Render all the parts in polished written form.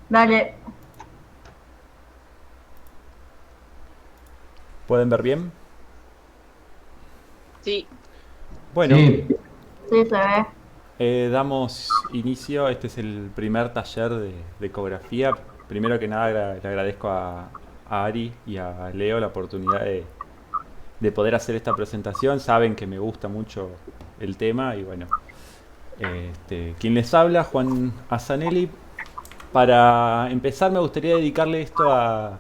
Dale. ¿Pueden ver bien? Sí, Bueno, Sí, Sí, se ve. damos inicio. Este es el primer taller de ecografía. Primero que nada, le agradezco a Ari y a Leo la oportunidad de poder hacer esta presentación. Saben que me gusta mucho el tema y bueno, quien les habla, Juan Azanelli. Para empezar, me gustaría dedicarle esto a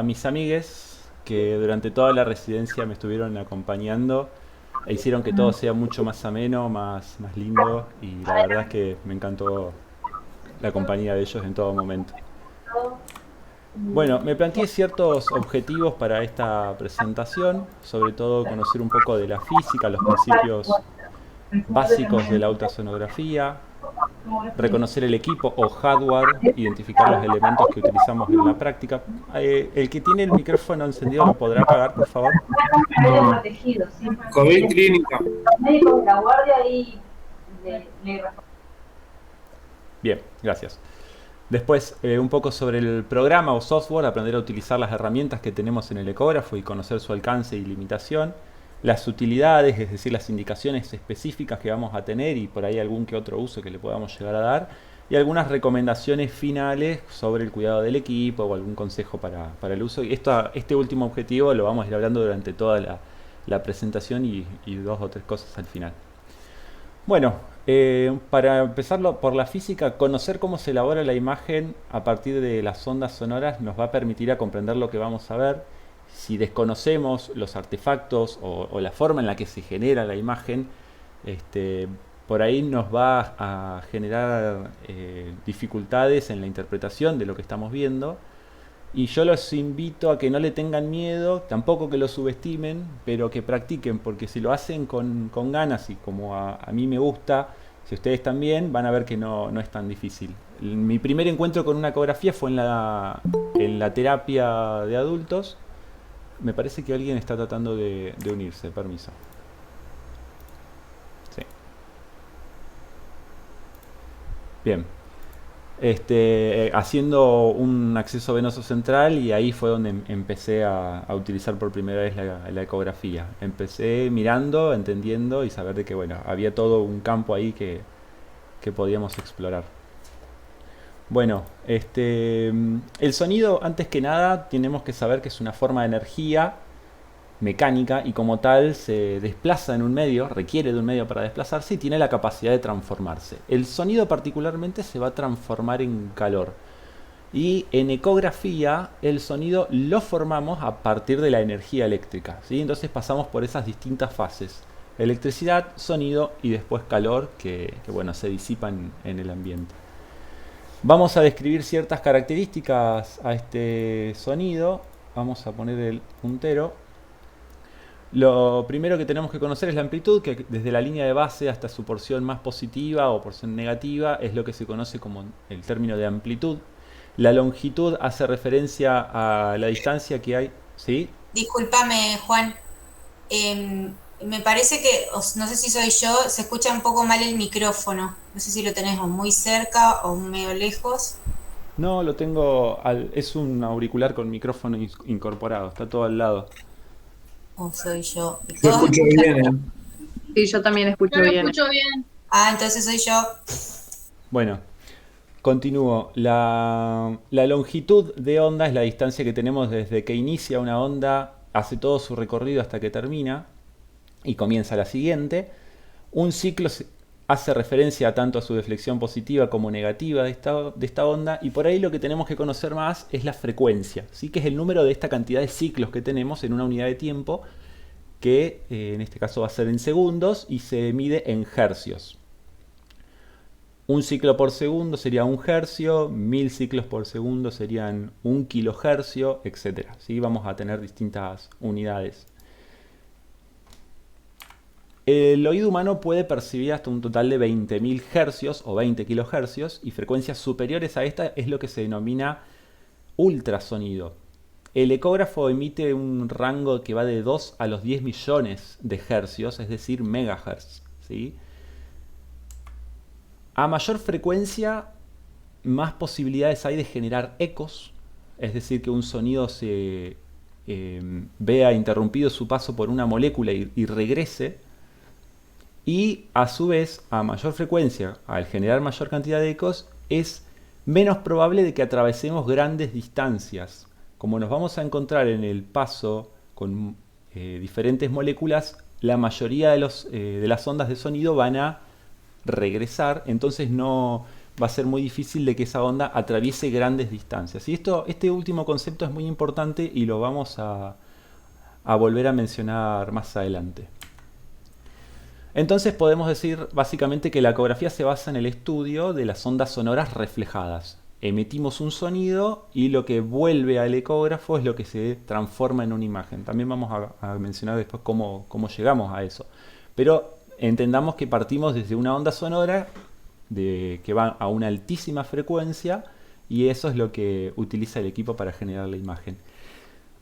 mis amigues que durante toda la residencia me estuvieron acompañando e hicieron que todo sea mucho más ameno, más lindo y la verdad es que me encantó la compañía de ellos en todo momento. Bueno, me planteé ciertos objetivos para esta presentación, sobre todo conocer un poco de la física, los principios básicos de la ultrasonografía, reconocer el equipo o hardware, identificar los elementos que utilizamos en la práctica. El que tiene el micrófono encendido lo podrá apagar, por favor. Medio protegido, sí. COVID clínica. Los médicos de la guardia y le Bien, gracias. Después, un poco sobre el programa o software, aprender a utilizar las herramientas que tenemos en el ecógrafo y conocer su alcance y limitación. Las utilidades, es decir, las indicaciones específicas que vamos a tener y por ahí algún que otro uso que le podamos llegar a dar. Y algunas recomendaciones finales sobre el cuidado del equipo o algún consejo para el uso. Y este último objetivo lo vamos a ir hablando durante toda la presentación y dos o tres cosas al final. Bueno, para empezarlo por la física, conocer cómo se elabora la imagen a partir de las ondas sonoras nos va a permitir a comprender lo que vamos a ver. Si desconocemos los artefactos o la forma en la que se genera la imagen, este, por ahí nos va a generar dificultades en la interpretación de lo que estamos viendo. Y yo los invito a que no le tengan miedo, tampoco que lo subestimen, pero que practiquen, porque si lo hacen con ganas y como a mí me gusta, si ustedes también, van a ver que no es tan difícil. Mi primer encuentro con una ecografía fue en la terapia de adultos. Me parece que alguien está tratando de unirse, permiso. Sí. Bien. Haciendo un acceso venoso central y ahí fue donde empecé a utilizar por primera vez la ecografía. Empecé mirando, entendiendo y saber de que bueno, había todo un campo ahí que podíamos explorar. Bueno, el sonido, antes que nada, tenemos que saber que es una forma de energía mecánica y como tal se desplaza en un medio, requiere de un medio para desplazarse y tiene la capacidad de transformarse. El sonido particularmente se va a transformar en calor. Y en ecografía el sonido lo formamos a partir de la energía eléctrica, ¿sí? Entonces pasamos por esas distintas fases. Electricidad, sonido y después calor que bueno, se disipan en el ambiente. Vamos a describir ciertas características a este sonido. Vamos a poner el puntero. Lo primero que tenemos que conocer es la amplitud, que desde la línea de base hasta su porción más positiva o porción negativa es lo que se conoce como el término de amplitud. La longitud hace referencia a la distancia que hay. ¿Sí? Discúlpame, Juan. Me parece que, no sé si soy yo, se escucha un poco mal el micrófono. No sé si lo tenés o muy cerca o medio lejos. No, lo tengo. Es un auricular con micrófono incorporado, está todo al lado. O soy yo. Se ¿Todos escucha escuchan? bien, ¿eh? sí, yo también Yo escucho lo bien. escucho bien. Ah, entonces soy yo. Bueno, continúo. La longitud de onda es la distancia que tenemos desde que inicia una onda, hace todo su recorrido hasta que termina y comienza la siguiente. Un ciclo hace referencia tanto a su deflexión positiva como negativa de esta onda y por ahí lo que tenemos que conocer más es la frecuencia, ¿sí? Que es el número de esta cantidad de ciclos que tenemos en una unidad de tiempo que en este caso va a ser en segundos y se mide en hercios. Un ciclo por segundo sería un hercio, 1000 ciclos por segundo serían un kilohercio, etc. ¿Sí? Vamos a tener distintas unidades. El oído humano puede percibir hasta un total de 20.000 hercios o 20 kilohercios y frecuencias superiores a esta es lo que se denomina ultrasonido. El ecógrafo emite un rango que va de 2 a los 10 millones de hercios, es decir, megahertz. ¿Sí? A mayor frecuencia más posibilidades hay de generar ecos, es decir, que un sonido se vea interrumpido su paso por una molécula y regrese. Y a su vez, a mayor frecuencia, al generar mayor cantidad de ecos, es menos probable de que atravesemos grandes distancias. Como nos vamos a encontrar en el paso con diferentes moléculas, la mayoría de las ondas de sonido van a regresar, entonces no va a ser muy difícil de que esa onda atraviese grandes distancias. Y este último concepto es muy importante y lo vamos a volver a mencionar más adelante. Entonces podemos decir básicamente que la ecografía se basa en el estudio de las ondas sonoras reflejadas. Emitimos un sonido y lo que vuelve al ecógrafo es lo que se transforma en una imagen. También vamos a mencionar después cómo llegamos a eso. Pero entendamos que partimos desde una onda sonora que va a una altísima frecuencia y eso es lo que utiliza el equipo para generar la imagen.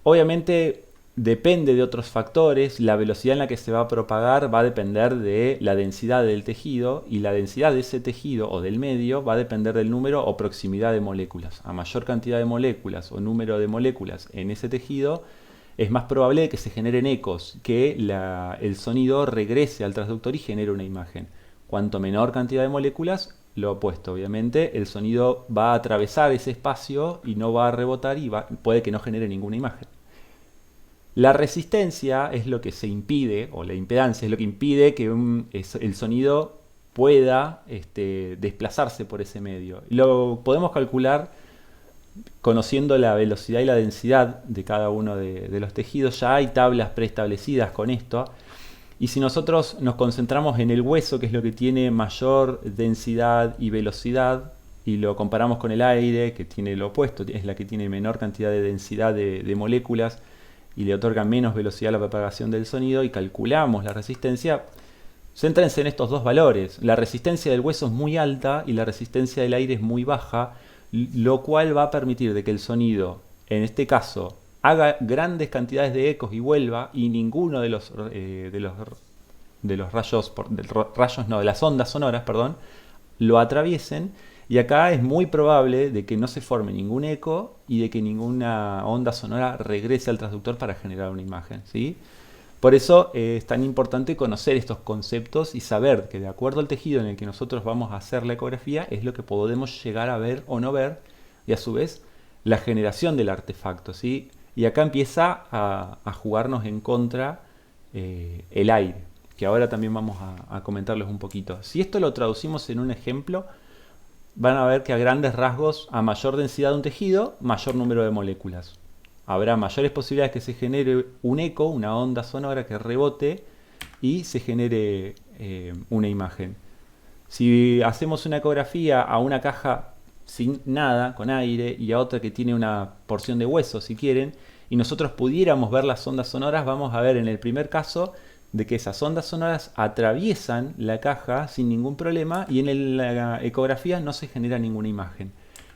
Obviamente depende de otros factores, la velocidad en la que se va a propagar va a depender de la densidad del tejido y la densidad de ese tejido o del medio va a depender del número o proximidad de moléculas. A mayor cantidad de moléculas o número de moléculas en ese tejido, es más probable que se generen ecos, que el sonido regrese al transductor y genere una imagen. Cuanto menor cantidad de moléculas, lo opuesto, obviamente, el sonido va a atravesar ese espacio y no va a rebotar y puede que no genere ninguna imagen. La resistencia es lo que se impide, o la impedancia es lo que impide que el sonido pueda desplazarse por ese medio. Lo podemos calcular conociendo la velocidad y la densidad de cada uno de los tejidos. Ya hay tablas preestablecidas con esto. Y si nosotros nos concentramos en el hueso, que es lo que tiene mayor densidad y velocidad, y lo comparamos con el aire, que tiene lo opuesto, es la que tiene menor cantidad de densidad de moléculas, y le otorga menos velocidad a la propagación del sonido y calculamos la resistencia, céntrense en estos dos valores. La resistencia del hueso es muy alta y la resistencia del aire es muy baja, lo cual va a permitir de que el sonido, en este caso, haga grandes cantidades de ecos y vuelva y ninguno de las ondas sonoras, lo atraviesen. Y acá es muy probable de que no se forme ningún eco y de que ninguna onda sonora regrese al transductor para generar una imagen, ¿sí? Por eso es tan importante conocer estos conceptos y saber que de acuerdo al tejido en el que nosotros vamos a hacer la ecografía es lo que podemos llegar a ver o no ver, y a su vez la generación del artefacto, ¿sí? Y acá empieza a jugarnos en contra el aire, que ahora también vamos a comentarles un poquito. Si esto lo traducimos en un ejemplo, van a ver que a grandes rasgos, a mayor densidad de un tejido, mayor número de moléculas. Habrá mayores posibilidades que se genere un eco, una onda sonora que rebote y se genere una imagen. Si hacemos una ecografía a una caja sin nada, con aire, y a otra que tiene una porción de hueso, si quieren, y nosotros pudiéramos ver las ondas sonoras, vamos a ver en el primer caso de que esas ondas sonoras atraviesan la caja sin ningún problema y en la ecografía no se genera ninguna imagen.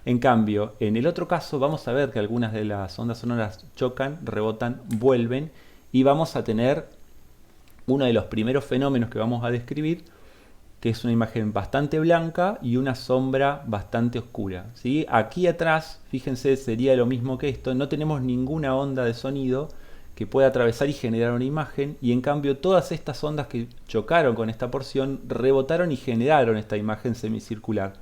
En cambio, en el otro caso vamos a ver que algunas de las ondas sonoras chocan, rebotan, vuelven y vamos a tener uno de los primeros fenómenos que vamos a describir, que es una imagen bastante blanca y una sombra bastante oscura, ¿sí? Aquí atrás, fíjense, sería lo mismo que esto, no tenemos ninguna onda de sonido que pueda atravesar y generar una imagen, y en cambio todas estas ondas que chocaron con esta porción rebotaron y generaron esta imagen semicircular.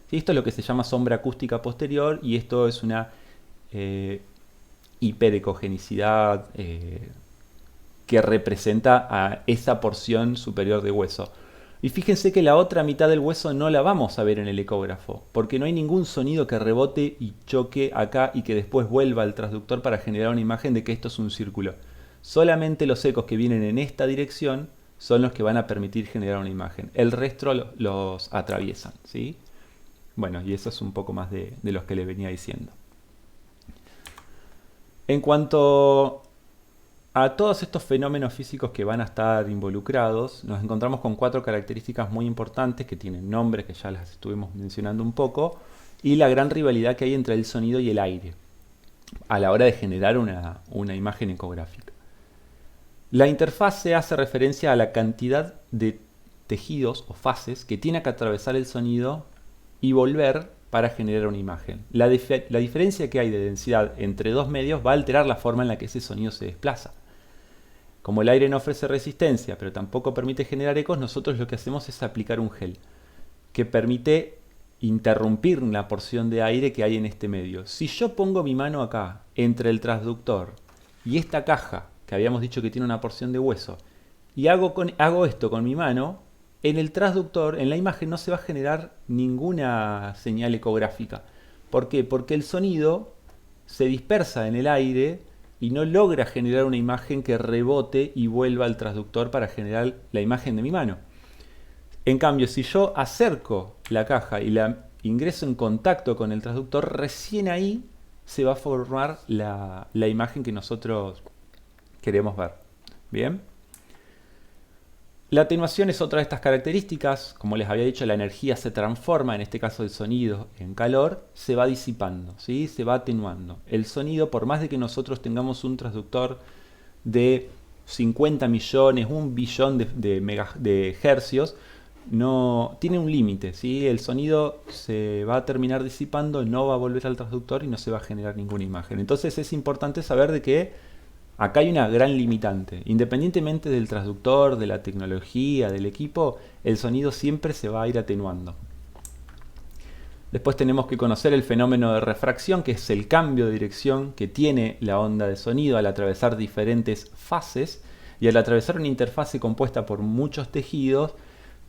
¿Sí? Esto es lo que se llama sombra acústica posterior, y esto es una hiperecogenicidad que representa a esa porción superior de hueso. Y fíjense que la otra mitad del hueso no la vamos a ver en el ecógrafo, porque no hay ningún sonido que rebote y choque acá y que después vuelva al transductor para generar una imagen de que esto es un círculo. Solamente los ecos que vienen en esta dirección son los que van a permitir generar una imagen. El resto los atraviesan, ¿sí? Bueno, y eso es un poco más de los que les venía diciendo. En cuanto a todos estos fenómenos físicos que van a estar involucrados, nos encontramos con 4 características muy importantes que tienen nombres, que ya las estuvimos mencionando un poco, y la gran rivalidad que hay entre el sonido y el aire a la hora de generar una imagen ecográfica. La interfase hace referencia a la cantidad de tejidos o fases que tiene que atravesar el sonido y volver para generar una imagen. La diferencia que hay de densidad entre dos medios va a alterar la forma en la que ese sonido se desplaza. Como el aire no ofrece resistencia, pero tampoco permite generar ecos, nosotros lo que hacemos es aplicar un gel que permite interrumpir la porción de aire que hay en este medio. Si yo pongo mi mano acá, entre el transductor y esta caja, que habíamos dicho que tiene una porción de hueso, y hago esto con mi mano, en el transductor, en la imagen, no se va a generar ninguna señal ecográfica. ¿Por qué? Porque el sonido se dispersa en el aire y no logra generar una imagen que rebote y vuelva al transductor para generar la imagen de mi mano. En cambio, si yo acerco la caja y la ingreso en contacto con el transductor, recién ahí se va a formar la imagen que nosotros queremos ver. ¿Bien? La atenuación es otra de estas características. Como les había dicho, la energía se transforma, en este caso el sonido, en calor, se va disipando, ¿sí? Se va atenuando. El sonido, por más de que nosotros tengamos un transductor de 50 millones, 1 billón de hercios, no tiene un límite, ¿sí? El sonido se va a terminar disipando, no va a volver al transductor y no se va a generar ninguna imagen. Entonces es importante saber de que acá hay una gran limitante. Independientemente del transductor, de la tecnología, del equipo, el sonido siempre se va a ir atenuando. Después tenemos que conocer el fenómeno de refracción, que es el cambio de dirección que tiene la onda de sonido al atravesar diferentes fases. Y al atravesar una interfase compuesta por muchos tejidos,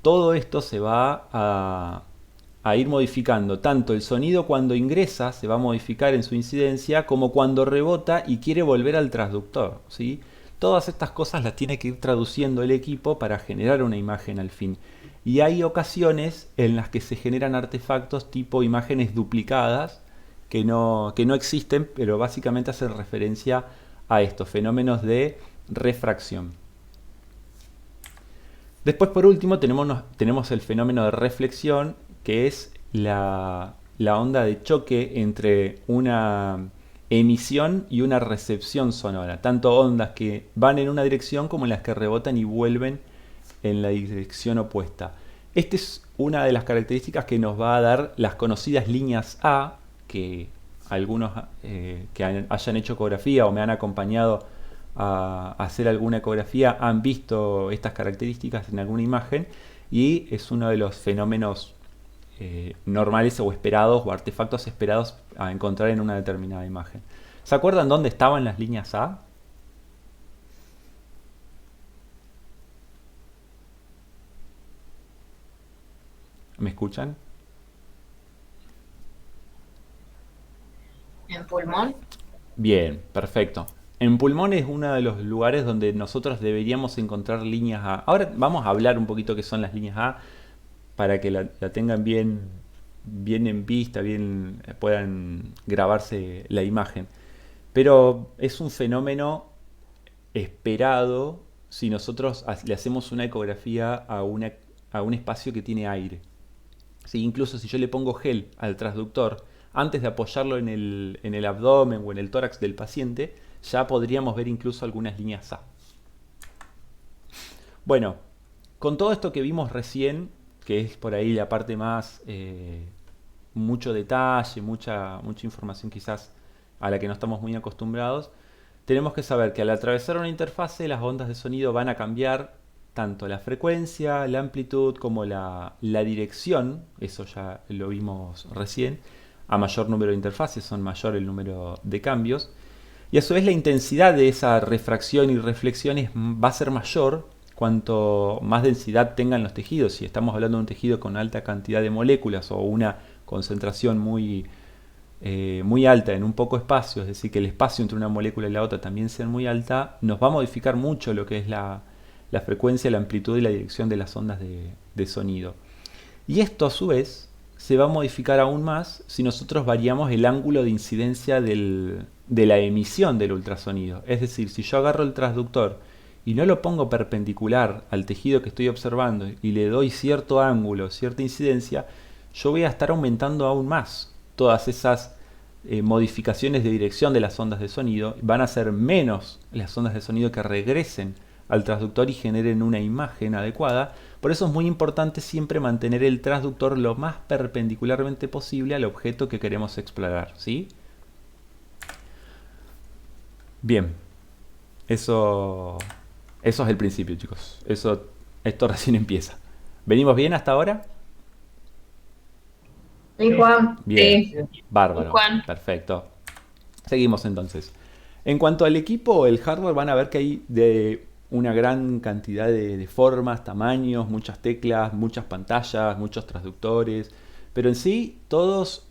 todo esto se va a ir modificando. Tanto el sonido cuando ingresa se va a modificar en su incidencia, como cuando rebota y quiere volver al transductor, ¿sí? Todas estas cosas las tiene que ir traduciendo el equipo para generar una imagen al fin. Y hay ocasiones en las que se generan artefactos tipo imágenes duplicadas que no existen, pero básicamente hacen referencia a estos fenómenos de refracción. Después, por último, tenemos el fenómeno de reflexión, que es la onda de choque entre una emisión y una recepción sonora. Tanto ondas que van en una dirección como las que rebotan y vuelven en la dirección opuesta. Esta es una de las características que nos va a dar las conocidas líneas A, que algunos que hayan hecho ecografía o me han acompañado a hacer alguna ecografía han visto estas características en alguna imagen, y es uno de los fenómenos normales o esperados o artefactos esperados a encontrar en una determinada imagen. ¿Se acuerdan dónde estaban las líneas A? ¿Me escuchan? ¿En pulmón? Bien, perfecto. En pulmón es uno de los lugares donde nosotros deberíamos encontrar líneas A. Ahora vamos a hablar un poquito qué son las líneas A para que la tengan bien en vista, bien puedan grabarse la imagen. Pero es un fenómeno esperado si nosotros le hacemos una ecografía a un espacio que tiene aire. ¿Sí? Incluso si yo le pongo gel al transductor, antes de apoyarlo en el abdomen o en el tórax del paciente, ya podríamos ver incluso algunas líneas A. Bueno, con todo esto que vimos recién, que es por ahí la parte más, mucho detalle, mucha información quizás a la que no estamos muy acostumbrados, tenemos que saber que al atravesar una interfase las ondas de sonido van a cambiar tanto la frecuencia, la amplitud como la dirección. Eso ya lo vimos recién. A mayor número de interfaces son mayor el número de cambios, y a su vez la intensidad de esa refracción y reflexión va a ser mayor cuanto más densidad tengan los tejidos. Si estamos hablando de un tejido con alta cantidad de moléculas o una concentración muy alta en un poco espacio, es decir, que el espacio entre una molécula y la otra también sea muy alta, nos va a modificar mucho lo que es la frecuencia, la amplitud y la dirección de las ondas de sonido. Y esto a su vez se va a modificar aún más si nosotros variamos el ángulo de incidencia de la emisión del ultrasonido. Es decir, si yo agarro el transductor y no lo pongo perpendicular al tejido que estoy observando y le doy cierto ángulo, cierta incidencia, yo voy a estar aumentando aún más todas esas modificaciones de dirección de las ondas de sonido. Van a ser menos las ondas de sonido que regresen al transductor y generen una imagen adecuada. Por eso es muy importante siempre mantener el transductor lo más perpendicularmente posible al objeto que queremos explorar, ¿sí? Bien, eso es el principio, chicos. Esto recién empieza. ¿Venimos bien hasta ahora? Y Juan, Bien, sí. bárbaro, Juan. perfecto. Seguimos entonces. En cuanto al equipo, el hardware, van a ver que hay de una gran cantidad de formas, tamaños, muchas teclas, muchas pantallas, muchos transductores, pero en sí todos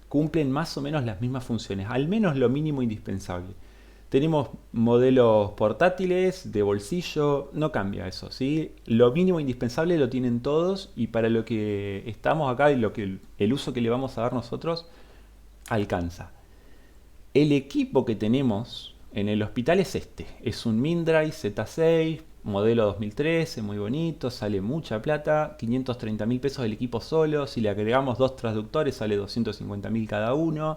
cumplen más o menos las mismas funciones, al menos lo mínimo indispensable. Tenemos modelos portátiles, de bolsillo, no cambia eso, ¿sí? Lo mínimo indispensable lo tienen todos y para lo que estamos acá y el uso que le vamos a dar nosotros alcanza. El equipo que tenemos en el hospital es este. Es un Mindray Z6, modelo 2013, muy bonito, sale mucha plata, 530.000 pesos el equipo solo. Si le agregamos 2 transductores sale 250.000 cada uno.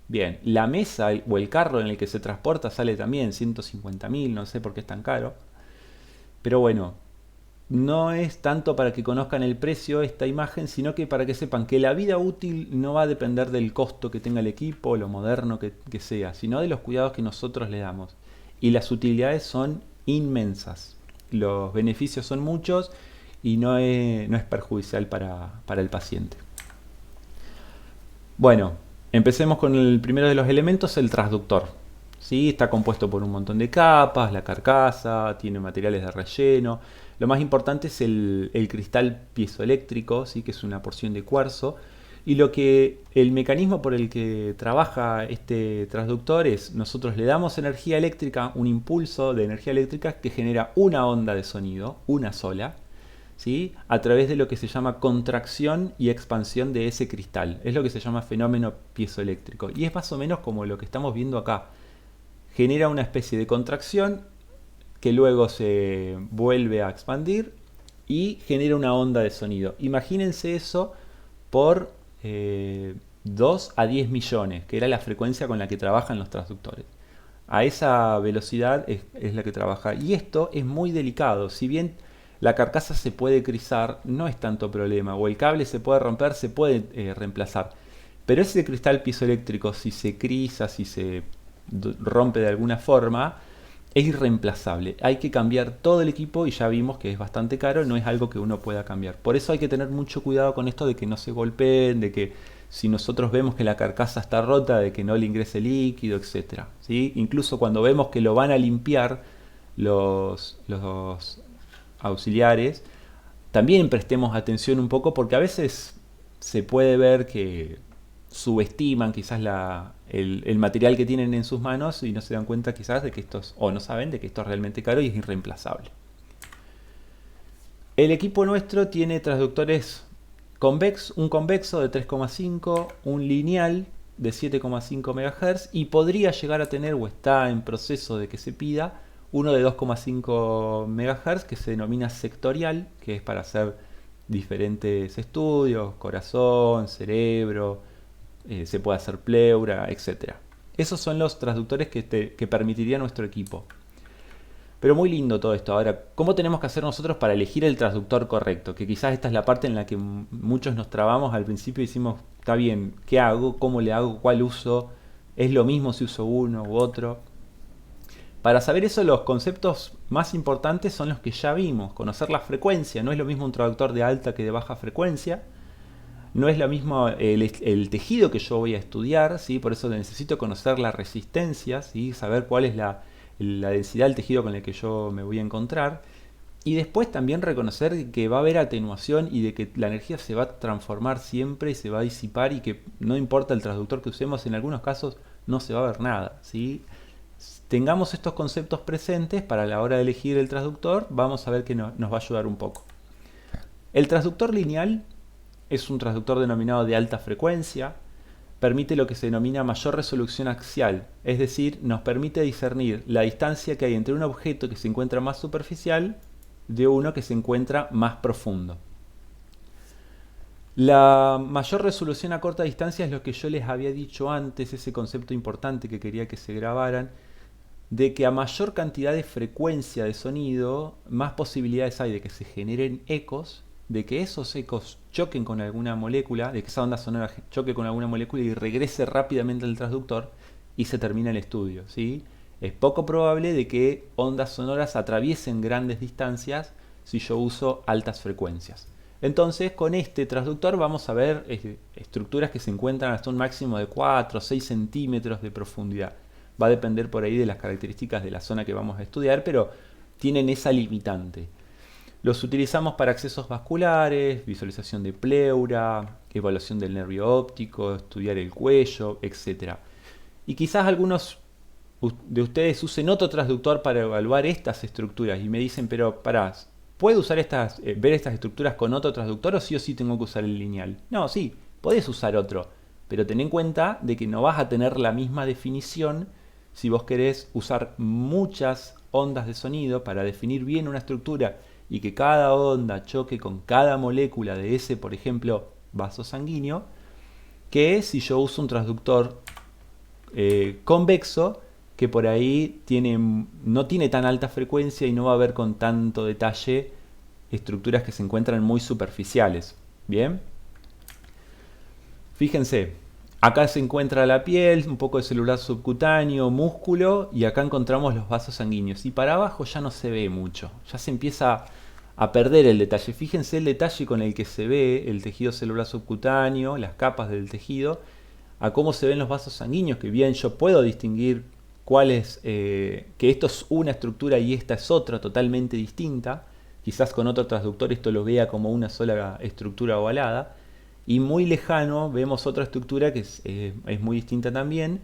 Bien, la mesa o el carro en el que se transporta sale también 150.000, no sé por qué es tan caro. Pero bueno, no es tanto para que conozcan el precio esta imagen, sino que para que sepan que la vida útil no va a depender del costo que tenga el equipo, lo moderno que sea, sino de los cuidados que nosotros le damos. Y las utilidades son inmensas. Los beneficios son muchos y no es perjudicial para el paciente. Bueno, empecemos con el primero de los elementos, el transductor. ¿Sí? Está compuesto por un montón de capas, la carcasa, tiene materiales de relleno. Lo más importante es el cristal piezoeléctrico, ¿sí? Que es una porción de cuarzo. Y el mecanismo por el que trabaja este transductor es, nosotros le damos energía eléctrica, un impulso de energía eléctrica que genera una onda de sonido, una sola, ¿sí? A través de lo que se llama contracción y expansión de ese cristal. Es lo que se llama fenómeno piezoeléctrico. Y es más o menos como lo que estamos viendo acá. Genera una especie de contracción que luego se vuelve a expandir y genera una onda de sonido. Imagínense eso por 2 a 10 millones, que era la frecuencia con la que trabajan los transductores. A esa velocidad es la que trabaja. Y esto es muy delicado. Si bien la carcasa se puede crizar, no es tanto problema. O el cable se puede romper, se puede reemplazar. Pero ese cristal piezoeléctrico, si se criza, si se rompe de alguna forma, es irreemplazable. Hay que cambiar todo el equipo y ya vimos que es bastante caro, no es algo que uno pueda cambiar. Por eso hay que tener mucho cuidado con esto de que no se golpeen, de que si nosotros vemos que la carcasa está rota, de que no le ingrese líquido, etc. ¿Sí? Incluso cuando vemos que lo van a limpiar los auxiliares, también prestemos atención un poco porque a veces se puede ver que subestiman quizás el material que tienen en sus manos y no se dan cuenta quizás de que no saben de que esto es realmente caro y es irreemplazable. El equipo nuestro tiene transductores un convexo de 3,5, un lineal de 7,5 MHz y podría llegar a tener, o está en proceso de que se pida, uno de 2,5 MHz que se denomina sectorial, que es para hacer diferentes estudios, corazón, cerebro, se puede hacer pleura, etc. Esos son los transductores que permitiría nuestro equipo. Pero muy lindo todo esto. Ahora, ¿cómo tenemos que hacer nosotros para elegir el transductor correcto? Que quizás esta es la parte en la que muchos nos trabamos al principio y decimos, está bien, ¿qué hago? ¿Cómo le hago? ¿Cuál uso? ¿Es lo mismo si uso uno u otro? Para saber eso, los conceptos más importantes son los que ya vimos. Conocer la frecuencia. No es lo mismo un transductor de alta que de baja frecuencia. No es lo mismo el tejido que yo voy a estudiar, ¿sí? Por eso necesito conocer la resistencia, ¿sí? Saber cuál es la densidad del tejido con el que yo me voy a encontrar. Y después también reconocer que va a haber atenuación y de que la energía se va a transformar siempre y se va a disipar y que no importa el transductor que usemos, en algunos casos no se va a ver nada, ¿sí? Tengamos estos conceptos presentes para la hora de elegir el transductor, vamos a ver que nos va a ayudar un poco. El transductor lineal es un transductor denominado de alta frecuencia, permite lo que se denomina mayor resolución axial, es decir, nos permite discernir la distancia que hay entre un objeto que se encuentra más superficial de uno que se encuentra más profundo. La mayor resolución a corta distancia es lo que yo les había dicho antes, ese concepto importante que quería que se grabaran, de que a mayor cantidad de frecuencia de sonido, más posibilidades hay de que se generen ecos, de que esos ecos choquen con alguna molécula, de que esa onda sonora choque con alguna molécula y regrese rápidamente al transductor y se termina el estudio, ¿sí? Es poco probable de que ondas sonoras atraviesen grandes distancias si yo uso altas frecuencias. Entonces, con este transductor vamos a ver estructuras que se encuentran hasta un máximo de 4 o 6 centímetros de profundidad. Va a depender por ahí de las características de la zona que vamos a estudiar, pero tienen esa limitante. Los utilizamos para accesos vasculares, visualización de pleura, evaluación del nervio óptico, estudiar el cuello, etc. Y quizás algunos de ustedes usen otro transductor para evaluar estas estructuras y me dicen, pero pará, ¿puedo usar ver estas estructuras con otro transductor o sí tengo que usar el lineal? No, sí, podés usar otro, pero ten en cuenta de que no vas a tener la misma definición si vos querés usar muchas ondas de sonido para definir bien una estructura y que cada onda choque con cada molécula de ese, por ejemplo, vaso sanguíneo, que si yo uso un transductor convexo, que por ahí no tiene tan alta frecuencia y no va a ver con tanto detalle estructuras que se encuentran muy superficiales. Bien, fíjense, acá se encuentra la piel, un poco de celular subcutáneo, músculo, y acá encontramos los vasos sanguíneos. Y para abajo ya no se ve mucho, ya se empieza a perder el detalle. Fíjense el detalle con el que se ve el tejido celular subcutáneo, las capas del tejido, a cómo se ven los vasos sanguíneos, que bien yo puedo distinguir que esto es una estructura y esta es otra totalmente distinta. Quizás con otro transductor esto lo vea como una sola estructura ovalada. Y muy lejano vemos otra estructura que es muy distinta también.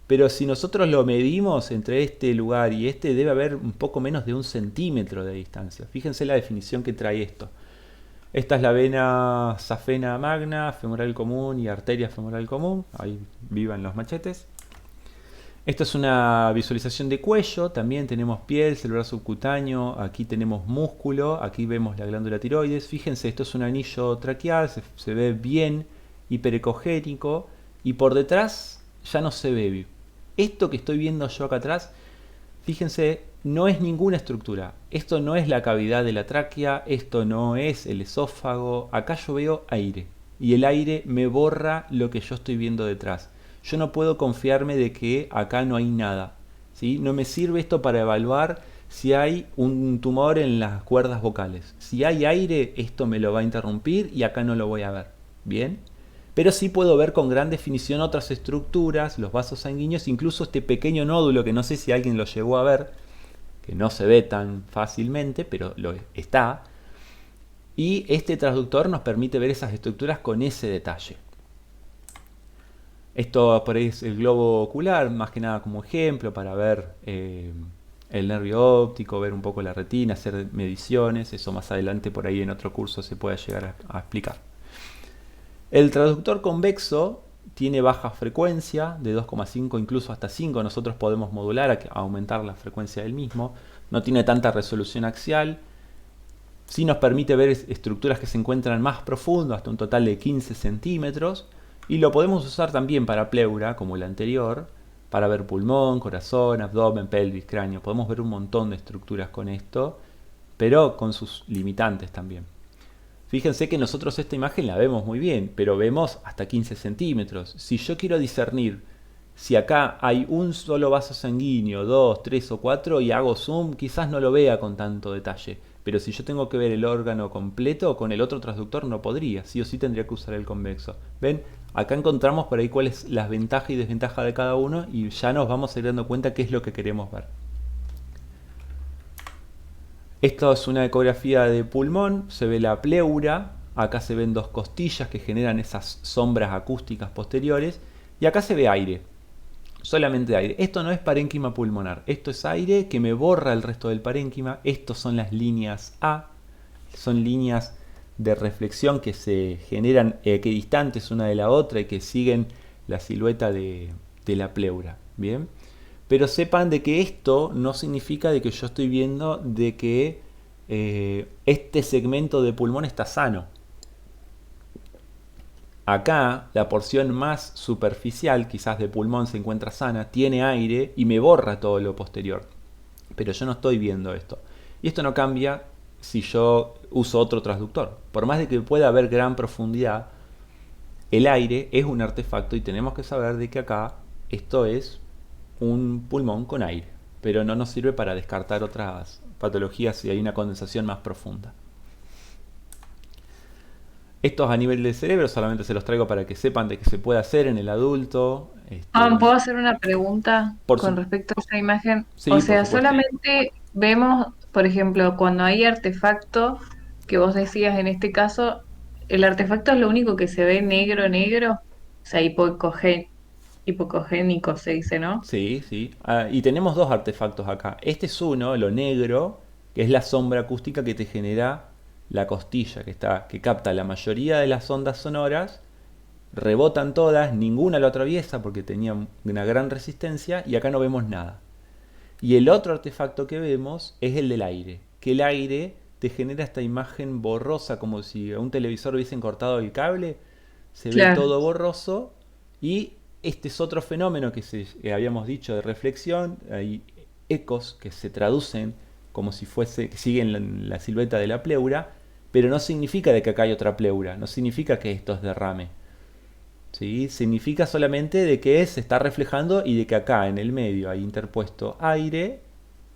Pero si nosotros lo medimos entre este lugar y este, debe haber un poco menos de 1 centímetro de distancia. Fíjense la definición que trae esto. Esta es la vena safena magna, femoral común y arteria femoral común. Ahí vivan los machetes. Esta es una visualización de cuello. También tenemos piel, celular subcutáneo. Aquí tenemos músculo. Aquí vemos la glándula tiroides. Fíjense, esto es un anillo traqueal. Se ve bien hiperecogénico. Y por detrás ya no se ve. Esto que estoy viendo yo acá atrás, fíjense, no es ninguna estructura. Esto no es la cavidad de la tráquea. Esto no es el esófago. Acá yo veo aire. Y el aire me borra lo que yo estoy viendo detrás. Yo no puedo confiarme de que acá no hay nada, ¿sí? No me sirve esto para evaluar si hay un tumor en las cuerdas vocales. Si hay aire, esto me lo va a interrumpir y acá no lo voy a ver. ¿Bien? Pero sí puedo ver con gran definición otras estructuras, los vasos sanguíneos, incluso este pequeño nódulo que no sé si alguien lo llegó a ver, que no se ve tan fácilmente, pero está. Y este transductor nos permite ver esas estructuras con ese detalle. Esto por ahí es el globo ocular, más que nada como ejemplo para ver el nervio óptico, ver un poco la retina, hacer mediciones. Eso más adelante por ahí en otro curso se puede llegar a explicar. El transductor convexo tiene baja frecuencia, de 2,5 incluso hasta 5. Nosotros podemos modular, aumentar la frecuencia del mismo. No tiene tanta resolución axial. Sí nos permite ver estructuras que se encuentran más profundo, hasta un total de 15 centímetros. Y lo podemos usar también para pleura, como el anterior, para ver pulmón, corazón, abdomen, pelvis, cráneo. Podemos ver un montón de estructuras con esto, pero con sus limitantes también. Fíjense que nosotros esta imagen la vemos muy bien, pero vemos hasta 15 centímetros. Si yo quiero discernir si acá hay un solo vaso sanguíneo, 2, 3 o 4 y hago zoom, quizás no lo vea con tanto detalle. Pero si yo tengo que ver el órgano completo, con el otro transductor no podría. Sí o sí tendría que usar el convexo. ¿Ven? Acá encontramos por ahí cuáles las ventajas y desventajas de cada uno y ya nos vamos a ir dando cuenta qué es lo que queremos ver. Esto es una ecografía de pulmón, se ve la pleura, acá se ven dos costillas que generan esas sombras acústicas posteriores y acá se ve aire, solamente aire. Esto no es parénquima pulmonar, esto es aire que me borra el resto del parénquima. Estos son las líneas A, son líneas de reflexión que se generan equidistantes una de la otra y que siguen la silueta de la pleura. Bien, pero sepan de que esto no significa de que yo estoy viendo de que este segmento de pulmón está sano. Acá la porción más superficial, quizás de pulmón, se encuentra sana, tiene aire y me borra todo lo posterior. Pero yo no estoy viendo esto. Y esto no cambia si yo uso otro transductor. Por más de que pueda haber gran profundidad, el aire es un artefacto y tenemos que saber de que acá esto es un pulmón con aire. Pero no nos sirve para descartar otras patologías si hay una condensación más profunda. Estos a nivel del cerebro solamente se los traigo para que sepan de que se puede hacer en el adulto. ¿Puedo hacer una pregunta Por con su- respecto a esa imagen? Sí, O por sea, supuesto. solamente vemos, por ejemplo, cuando hay artefacto, que vos decías en este caso, el artefacto es lo único que se ve negro, negro, o sea, hipocogénico se dice, ¿no? Sí, sí. Y tenemos dos artefactos acá. Este es uno, lo negro, que es la sombra acústica que te genera la costilla, que capta la mayoría de las ondas sonoras, rebotan todas, ninguna lo atraviesa porque tenía una gran resistencia y acá no vemos nada. Y el otro artefacto que vemos es el del aire, que el aire te genera esta imagen borrosa, como si a un televisor hubiesen cortado el cable, se ve Claro, todo borroso. Y este es otro fenómeno que habíamos dicho de reflexión, hay ecos que se traducen como si fuese, que siguen la silueta de la pleura, pero no significa de que acá hay otra pleura, no significa que esto es derrame. ¿Sí? Significa solamente de que se está reflejando y de que acá en el medio hay interpuesto aire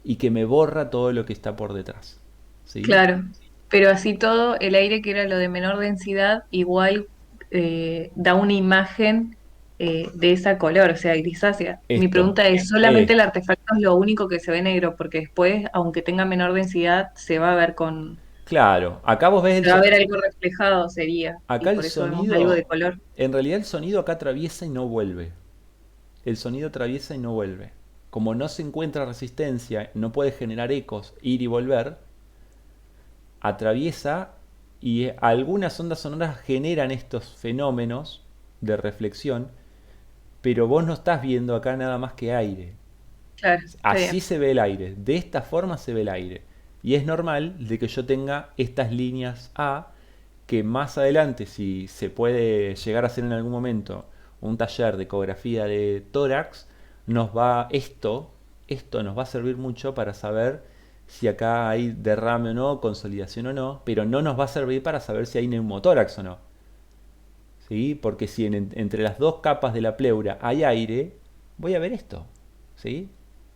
y que me borra todo lo que está por detrás. ¿Sí? claro. Pero así todo, el aire que era lo de menor densidad, igual da una imagen de esa color, o sea, grisácea. Mi Esto. pregunta es, ¿solamente Eh, el artefacto es lo único que se ve negro? Porque después, aunque tenga menor densidad, se va a ver claro, acá vos ves se va a ver algo reflejado, sería, y acá el por eso vemos algo de sonido, color. en realidad el sonido acá atraviesa y no vuelve. El sonido atraviesa y no vuelve. Como no se encuentra resistencia, no puede generar ecos, ir y volver, atraviesa y algunas ondas sonoras generan estos fenómenos de reflexión, pero vos no estás viendo acá nada más que aire. Claro, está Así bien. se ve el aire, de esta forma se ve el aire. Y es normal de que yo tenga estas líneas A que más adelante, si se puede llegar a hacer en algún momento un taller de ecografía de tórax, esto nos va a servir mucho para saber si acá hay derrame o no, consolidación o no, pero no nos va a servir para saber si hay neumotórax o no. ¿Sí? Porque si entre las dos capas de la pleura hay aire, voy a ver esto. ¿Sí?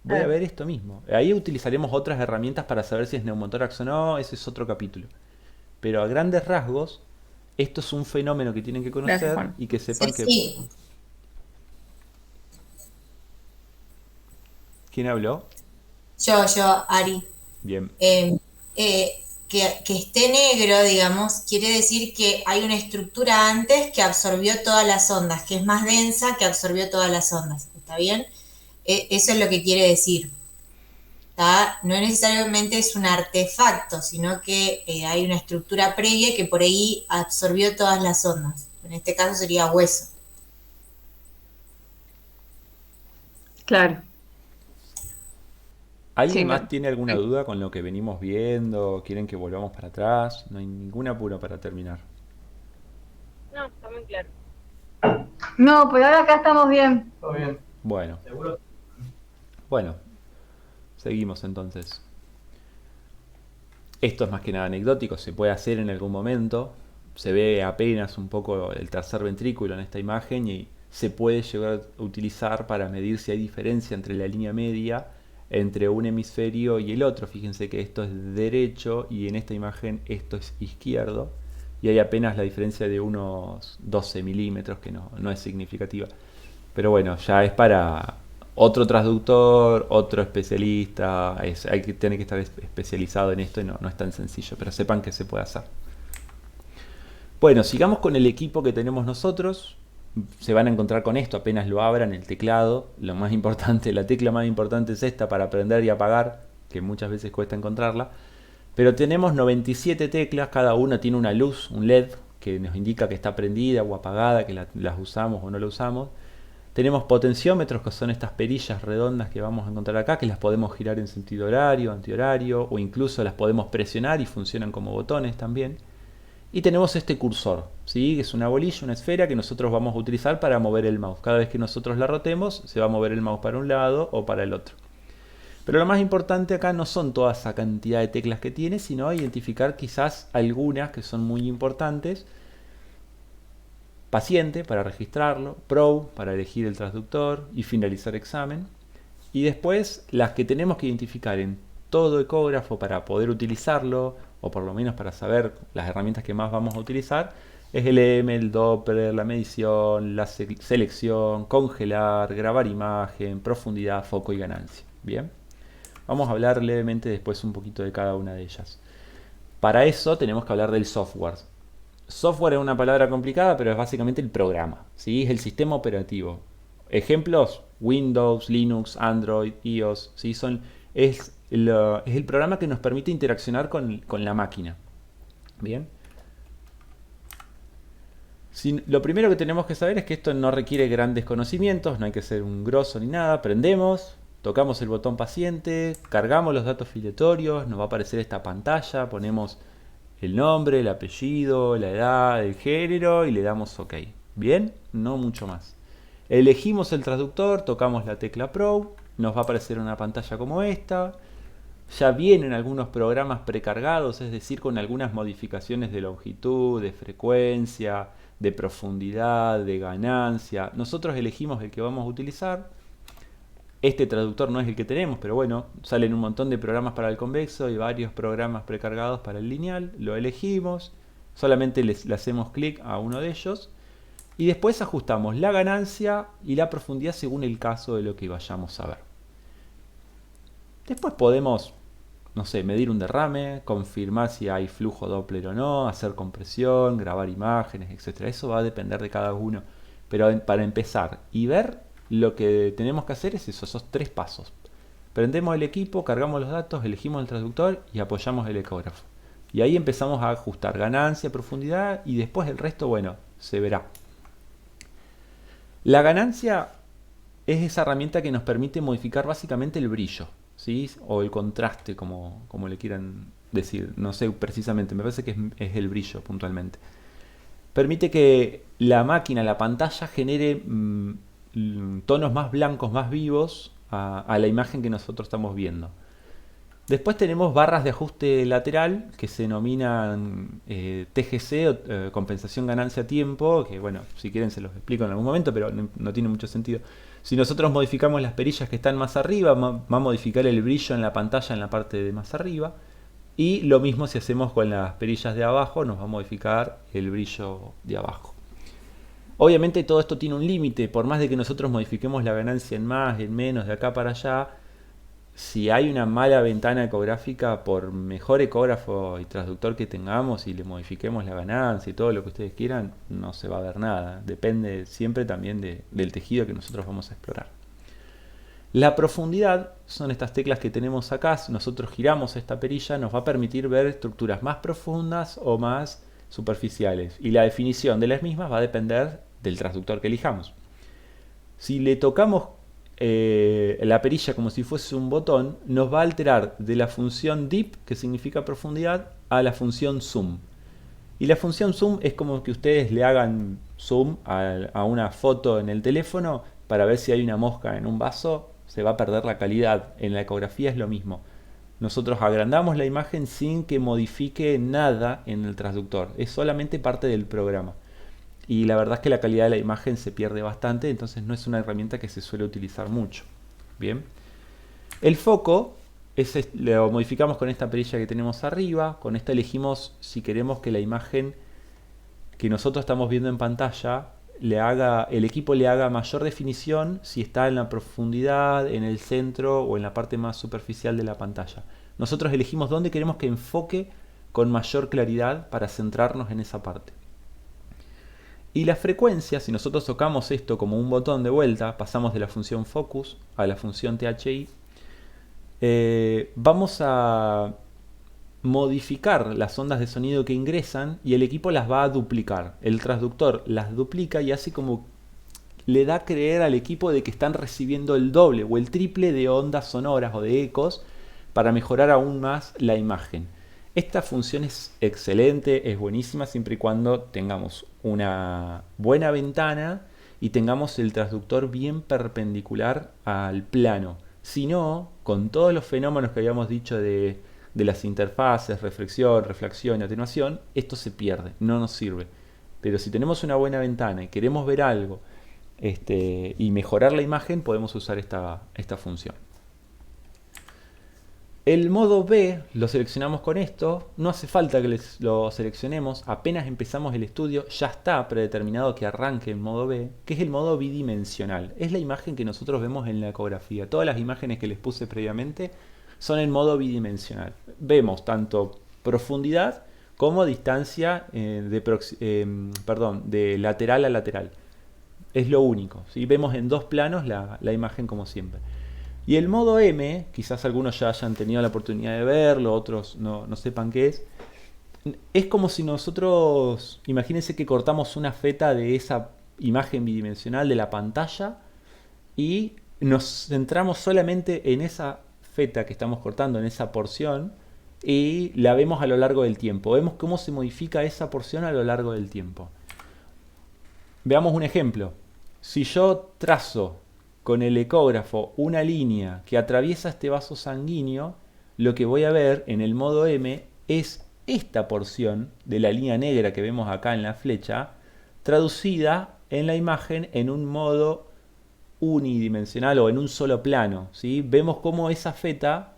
Voy a Claro, ver esto mismo. Ahí utilizaremos otras herramientas para saber si es neumotórax o no, ese es otro capítulo. Pero a grandes rasgos, esto es un fenómeno que tienen que gracias, conocer Juan. y que Sí, sepan que... sí, ¿Quién habló? yo, Ari. Bien. Eh, que esté negro, digamos, quiere decir que hay una estructura antes que absorbió todas las ondas, que es más densa, que absorbió todas las ondas. ¿Está bien? Eso es lo que quiere decir. ¿Tá? No necesariamente es un artefacto, sino que hay una estructura previa que por ahí absorbió todas las ondas. En este caso sería hueso. Claro, ¿Alguien sí, más tiene alguna sí. duda con lo que venimos viendo? ¿Quieren que volvamos para atrás? No hay ningún apuro para terminar. No, está muy claro. No, pero ahora acá estamos bien. Todo bien. Bueno, ¿Seguro? bueno, seguimos entonces. Esto es más que nada anecdótico, se puede hacer en algún momento. Se ve apenas un poco el tercer ventrículo en esta imagen y se puede llegar a utilizar para medir si hay diferencia entre la línea media entre un hemisferio y el otro. Fíjense que esto es derecho y en esta imagen esto es izquierdo. Y hay apenas la diferencia de unos 12 milímetros que no es significativa. Pero bueno, ya es para otro transductor, otro especialista. Hay que tener que estar especializado en esto y no es tan sencillo, pero sepan que se puede hacer. Bueno, sigamos con el equipo que tenemos nosotros. Se van a encontrar con esto apenas lo abran, el teclado. Lo más importante, la tecla más importante es esta para prender y apagar, que muchas veces cuesta encontrarla. Pero tenemos 97 teclas, cada una tiene una luz, un LED, que nos indica que está prendida o apagada, que las usamos o no la usamos. Tenemos potenciómetros, que son estas perillas redondas que vamos a encontrar acá, que las podemos girar en sentido horario, antihorario, o incluso las podemos presionar y funcionan como botones también. Y tenemos este cursor, ¿sí? Que es una bolilla, una esfera que nosotros vamos a utilizar para mover el mouse. Cada vez que nosotros la rotemos, se va a mover el mouse para un lado o para el otro. Pero lo más importante acá no son toda esa cantidad de teclas que tiene, sino identificar quizás algunas que son muy importantes. Paciente para registrarlo, Pro para elegir el transductor y finalizar examen. Y después las que tenemos que identificar en todo ecógrafo para poder utilizarlo, o por lo menos para saber las herramientas que más vamos a utilizar, es el EM, el Doppler, la medición, la selección, congelar, grabar imagen, profundidad, foco y ganancia. Bien, vamos a hablar levemente después un poquito de cada una de ellas. Para eso tenemos que hablar del software. Software es una palabra complicada, pero es básicamente el programa, ¿sí? Es el sistema operativo. Ejemplos: Windows, Linux, Android, iOS, ¿sí? Es el programa que nos permite interaccionar con la máquina. Bien. Lo primero que tenemos que saber es que esto no requiere grandes conocimientos, no hay que ser un grosso ni nada. Prendemos, tocamos el botón paciente, cargamos los datos filiatorios, nos va a aparecer esta pantalla, ponemos el nombre, el apellido, la edad, el género y le damos OK. Bien, no mucho más. Elegimos el transductor, tocamos la tecla Pro, nos va a aparecer una pantalla como esta. Ya vienen algunos programas precargados, es decir, con algunas modificaciones de longitud, de frecuencia, de profundidad, de ganancia. Nosotros elegimos el que vamos a utilizar. Este traductor no es el que tenemos, pero bueno, salen un montón de programas para el convexo y varios programas precargados para el lineal. Lo elegimos, solamente le hacemos clic a uno de ellos y después ajustamos la ganancia y la profundidad según el caso de lo que vayamos a ver. Después podemos, no sé, medir un derrame, confirmar si hay flujo Doppler o no, hacer compresión, grabar imágenes, etc. Eso va a depender de cada uno. Pero para empezar y ver, lo que tenemos que hacer es esos 3 pasos. Prendemos el equipo, cargamos los datos, elegimos el transductor y apoyamos el ecógrafo. Y ahí empezamos a ajustar ganancia, profundidad y después el resto, bueno, se verá. La ganancia es esa herramienta que nos permite modificar básicamente el brillo, ¿sí? O el contraste, como le quieran decir. No sé precisamente, me parece que es el brillo puntualmente. Permite que la máquina, la pantalla, genere tonos más blancos, más vivos a la imagen que nosotros estamos viendo. Después tenemos barras de ajuste lateral que se denominan TGC o compensación ganancia tiempo, que bueno, si quieren se los explico en algún momento, pero no tiene mucho sentido. Si nosotros modificamos las perillas que están más arriba, va a modificar el brillo en la pantalla en la parte de más arriba. Y lo mismo si hacemos con las perillas de abajo, nos va a modificar el brillo de abajo. Obviamente todo esto tiene un límite, por más de que nosotros modifiquemos la ganancia en más, en menos, de acá para allá, si hay una mala ventana ecográfica, por mejor ecógrafo y transductor que tengamos y le modifiquemos la ganancia y todo lo que ustedes quieran, no se va a ver nada. Depende siempre también del tejido que nosotros vamos a explorar. La profundidad son estas teclas que tenemos acá. Si nosotros giramos esta perilla, nos va a permitir ver estructuras más profundas o más superficiales. Y la definición de las mismas va a depender del transductor que elijamos. Si le tocamos la perilla como si fuese un botón, nos va a alterar de la función dip, que significa profundidad, a la función zoom. Y la función zoom es como que ustedes le hagan zoom a una foto en el teléfono para ver si hay una mosca en un vaso. Se va a perder la calidad. En la ecografía es lo mismo. Nosotros agrandamos la imagen sin que modifique nada en el transductor. Es solamente parte del programa. Y la verdad es que la calidad de la imagen se pierde bastante, entonces no es una herramienta que se suele utilizar mucho. Bien. El foco lo modificamos con esta perilla que tenemos arriba. Con esta elegimos si queremos que la imagen que nosotros estamos viendo en pantalla el equipo le haga mayor definición si está en la profundidad, en el centro o en la parte más superficial de la pantalla. Nosotros elegimos dónde queremos que enfoque con mayor claridad para centrarnos en esa parte. Y la frecuencia, si nosotros tocamos esto como un botón de vuelta, pasamos de la función focus a la función THI, vamos a modificar las ondas de sonido que ingresan y el equipo las va a duplicar. El transductor las duplica y así como le da a creer al equipo de que están recibiendo el doble o el triple de ondas sonoras o de ecos para mejorar aún más la imagen. Esta función es excelente, es buenísima siempre y cuando tengamos una buena ventana y tengamos el transductor bien perpendicular al plano. Si no, con todos los fenómenos que habíamos dicho de las interfaces, reflexión y atenuación, esto se pierde, no nos sirve. Pero si tenemos una buena ventana y queremos ver algo y mejorar la imagen, podemos usar esta función. El modo B lo seleccionamos con esto, no hace falta que lo seleccionemos, apenas empezamos el estudio ya está predeterminado que arranque el modo B, que es el modo bidimensional. Es la imagen que nosotros vemos en la ecografía. Todas las imágenes que les puse previamente son en modo bidimensional. Vemos tanto profundidad como distancia de lateral a lateral. Es lo único, ¿sí? Vemos en dos planos la imagen como siempre. Y el modo M, quizás algunos ya hayan tenido la oportunidad de verlo, otros no sepan qué es como si nosotros, imagínense que cortamos una feta de esa imagen bidimensional de la pantalla y nos centramos solamente en esa feta que estamos cortando, en esa porción, y la vemos a lo largo del tiempo. Vemos cómo se modifica esa porción a lo largo del tiempo. Veamos un ejemplo. Si yo trazo con el ecógrafo una línea que atraviesa este vaso sanguíneo, lo que voy a ver en el modo M es esta porción de la línea negra que vemos acá en la flecha, traducida en la imagen en un modo unidimensional o en un solo plano, ¿sí? Vemos cómo esa feta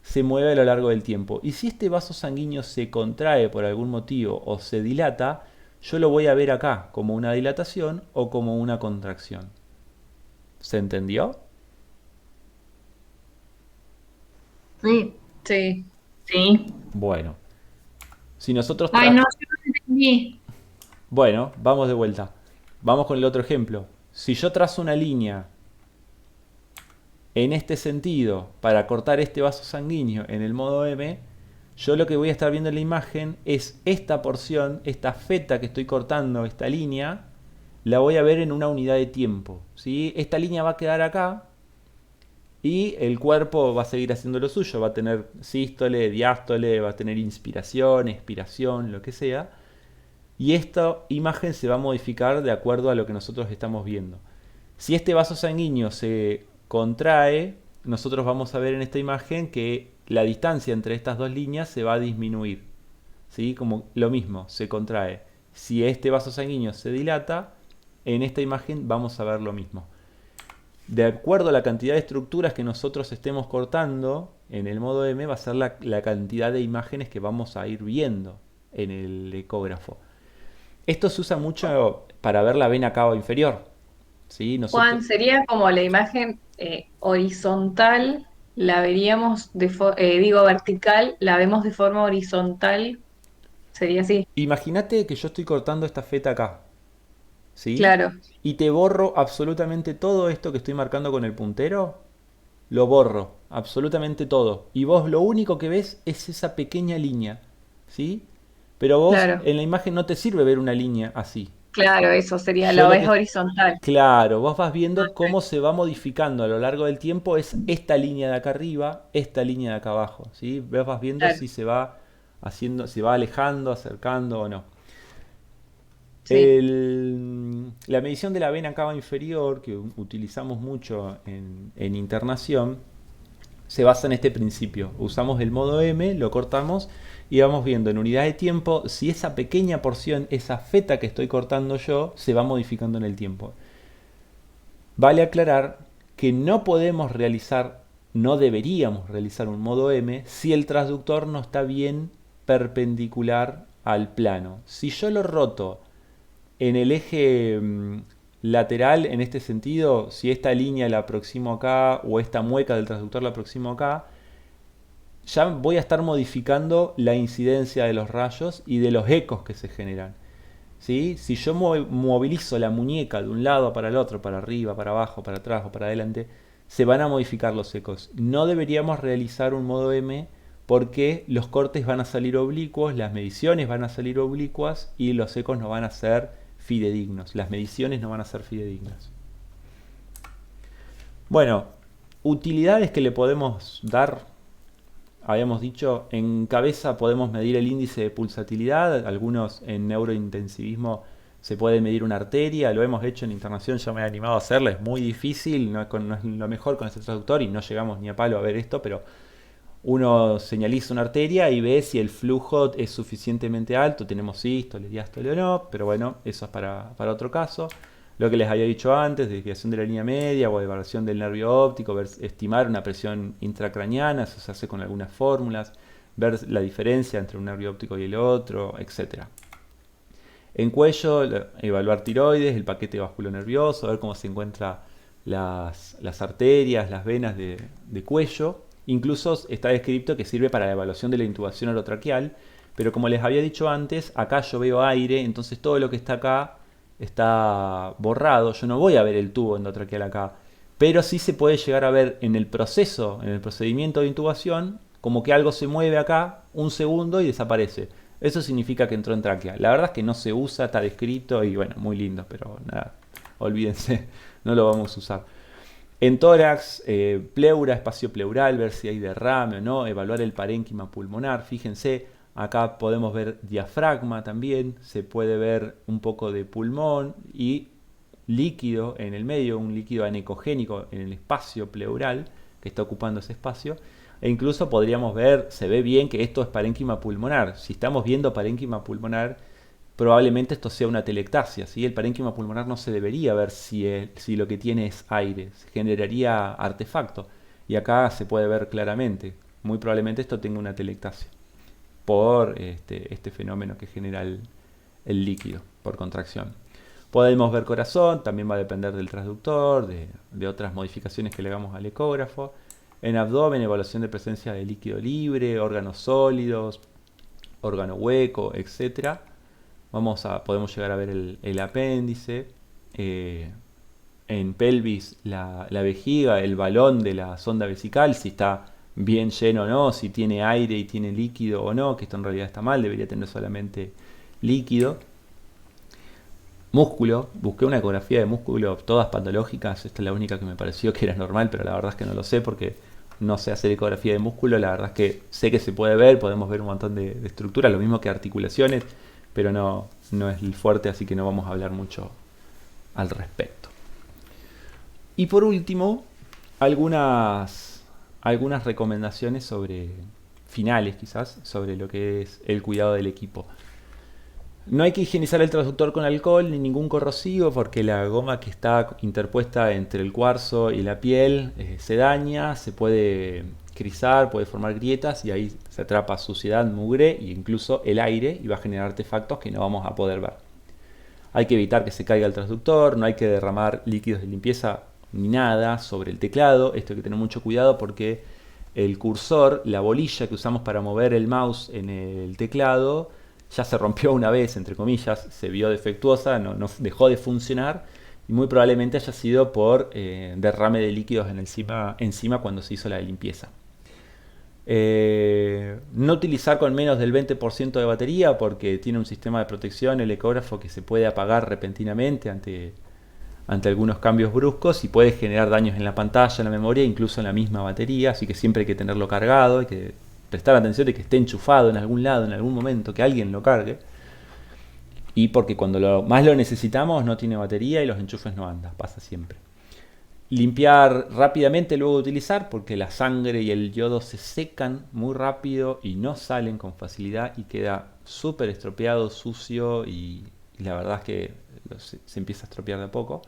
se mueve a lo largo del tiempo. Y si este vaso sanguíneo se contrae por algún motivo o se dilata, yo lo voy a ver acá como una dilatación o como una contracción. ¿Se entendió? Sí, Sí. sí. Bueno, si nosotros Ay, no, yo no entendí. Bueno, vamos de vuelta. Vamos con el otro ejemplo. Si yo trazo una línea en este sentido para cortar este vaso sanguíneo en el modo M, yo lo que voy a estar viendo en la imagen es esta porción, esta feta que estoy cortando, esta línea, la voy a ver en una unidad de tiempo, ¿sí? Esta línea va a quedar acá y el cuerpo va a seguir haciendo lo suyo, va a tener sístole, diástole, va a tener inspiración, expiración, lo que sea. Y esta imagen se va a modificar de acuerdo a lo que nosotros estamos viendo. Si este vaso sanguíneo se contrae, nosotros vamos a ver en esta imagen que la distancia entre estas dos líneas se va a disminuir, ¿sí? Como lo mismo, se contrae. Si este vaso sanguíneo se dilata, en esta imagen vamos a ver lo mismo. De acuerdo a la cantidad de estructuras que nosotros estemos cortando, en el modo M va a ser la cantidad de imágenes que vamos a ir viendo en el ecógrafo. Esto se usa mucho para ver la vena cava inferior, ¿sí? Juan, sería como la imagen horizontal, la veríamos vertical, la vemos de forma horizontal, sería así. Imagínate que yo estoy cortando esta feta acá, ¿sí? Claro, Y te borro absolutamente todo esto que estoy marcando con el puntero, lo borro, absolutamente todo. Y vos lo único que ves es esa pequeña línea, ¿sí? Pero vos claro, en la imagen no te sirve ver una línea así. claro, eso sería, Yo lo lo ves que horizontal. Claro, vos vas viendo cómo se va modificando a lo largo del tiempo es esta línea de acá arriba, esta línea de acá abajo, ¿sí? Vos vas viendo Claro, si se va haciendo, si va alejando, acercando o no. sí. La medición de la vena cava inferior, que utilizamos mucho en internación, se basa en este principio. Usamos el modo M, lo cortamos y vamos viendo en unidad de tiempo si esa pequeña porción, esa feta que estoy cortando yo, se va modificando en el tiempo. Vale aclarar que no podemos realizar, no deberíamos realizar un modo M si el transductor no está bien perpendicular al plano. Si yo lo roto en el eje lateral, en este sentido, si esta línea la aproximo acá o esta mueca del transductor la aproximo acá, ya voy a estar modificando la incidencia de los rayos y de los ecos que se generan, ¿sí? Si yo movilizo la muñeca de un lado para el otro, para arriba, para abajo, para atrás o para adelante, se van a modificar los ecos. No deberíamos realizar un modo M porque los cortes van a salir oblicuos, las mediciones van a salir oblicuas y los ecos no van a ser fidedignos. Las mediciones no van a ser fidedignas. Bueno, utilidades que le podemos dar habíamos dicho, en cabeza podemos medir el índice de pulsatilidad, algunos en neurointensivismo se puede medir una arteria, lo hemos hecho en internación, yo me he animado a hacerlo, es muy difícil, no es lo mejor con este traductor y no llegamos ni a palo a ver esto, pero uno señaliza una arteria y ve si el flujo es suficientemente alto, tenemos sístole, diástole o no, pero bueno, eso es para otro caso. Lo que les había dicho antes, desviación de la línea media o evaluación del nervio óptico, estimar una presión intracraneana, eso se hace con algunas fórmulas, ver la diferencia entre un nervio óptico y el otro, etc. En cuello, evaluar tiroides, el paquete vasculonervioso, ver cómo se encuentran las arterias, las venas de cuello. Incluso está descrito que sirve para la evaluación de la intubación orotraqueal, pero como les había dicho antes, acá yo veo aire, entonces todo lo que está acá está borrado. Yo no voy a ver el tubo endotraqueal acá, pero sí se puede llegar a ver en el proceso, en el procedimiento de intubación, como que algo se mueve acá un segundo y desaparece. Eso significa que entró en tráquea. La verdad es que no se usa, está descrito y bueno, muy lindo, pero nada, olvídense, no lo vamos a usar. En tórax, pleura, espacio pleural, ver si hay derrame o no, evaluar el parénquima pulmonar. Fíjense, acá podemos ver diafragma también, se puede ver un poco de pulmón y líquido en el medio, un líquido anecogénico en el espacio pleural que está ocupando ese espacio. E incluso podríamos ver, se ve bien que esto es parénquima pulmonar. Si estamos viendo parénquima pulmonar, probablemente esto sea una telectasia, ¿sí? El parénquima pulmonar no se debería ver si lo que tiene es aire, se generaría artefacto. Y acá se puede ver claramente, muy probablemente esto tenga una telectasia por este fenómeno que genera el líquido por contracción. Podemos ver corazón, también va a depender del transductor, de otras modificaciones que le hagamos al ecógrafo. En abdomen, evaluación de presencia de líquido libre, órganos sólidos, órgano hueco, etc. Podemos llegar a ver el apéndice. En pelvis, la vejiga, el balón de la sonda vesical, si está bien lleno o no, si tiene aire y tiene líquido o no, que esto en realidad está mal, debería tener solamente líquido. Músculo, busqué una ecografía de músculo, todas patológicas, esta es la única que me pareció que era normal, pero la verdad es que no lo sé porque no sé hacer ecografía de músculo, la verdad es que sé que se puede ver, podemos ver un montón de estructuras, lo mismo que articulaciones, pero no es el fuerte, así que no vamos a hablar mucho al respecto. Y por último, algunas recomendaciones finales quizás, sobre lo que es el cuidado del equipo. No hay que higienizar el transductor con alcohol ni ningún corrosivo porque la goma que está interpuesta entre el cuarzo y la piel se daña, se puede crizar, puede formar grietas y ahí se atrapa suciedad, mugre e incluso el aire y va a generar artefactos que no vamos a poder ver. Hay que evitar que se caiga el transductor, no hay que derramar líquidos de limpieza ni nada sobre el teclado. Esto hay que tener mucho cuidado porque el cursor, la bolilla que usamos para mover el mouse en el teclado, ya se rompió una vez, entre comillas, se vio defectuosa, no dejó de funcionar y muy probablemente haya sido por derrame de líquidos encima cuando se hizo la limpieza. No utilizar con menos del 20% de batería porque tiene un sistema de protección el ecógrafo que se puede apagar repentinamente ante algunos cambios bruscos y puede generar daños en la pantalla, en la memoria, incluso en la misma batería, así que siempre hay que tenerlo cargado, hay que prestar atención de que esté enchufado en algún lado, en algún momento, que alguien lo cargue. Y porque cuando más lo necesitamos no tiene batería y los enchufes no andan, pasa siempre. Limpiar rápidamente luego de utilizar porque la sangre y el yodo se secan muy rápido y no salen con facilidad y queda súper estropeado, sucio y la verdad es que se empieza a estropear de a poco.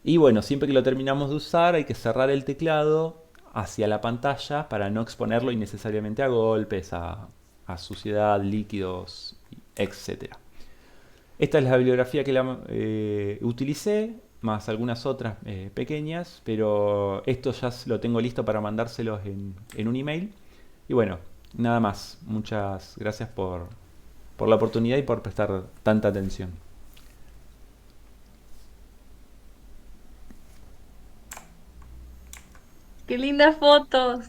Y bueno, siempre que lo terminamos de usar hay que cerrar el teclado hacia la pantalla para no exponerlo innecesariamente a golpes, a suciedad, líquidos, etc. Esta es la bibliografía que utilicé, más algunas otras pequeñas, pero esto ya lo tengo listo para mandárselos en un email. Y bueno, nada más. Muchas gracias por la oportunidad y por prestar tanta atención. ¡Qué lindas fotos!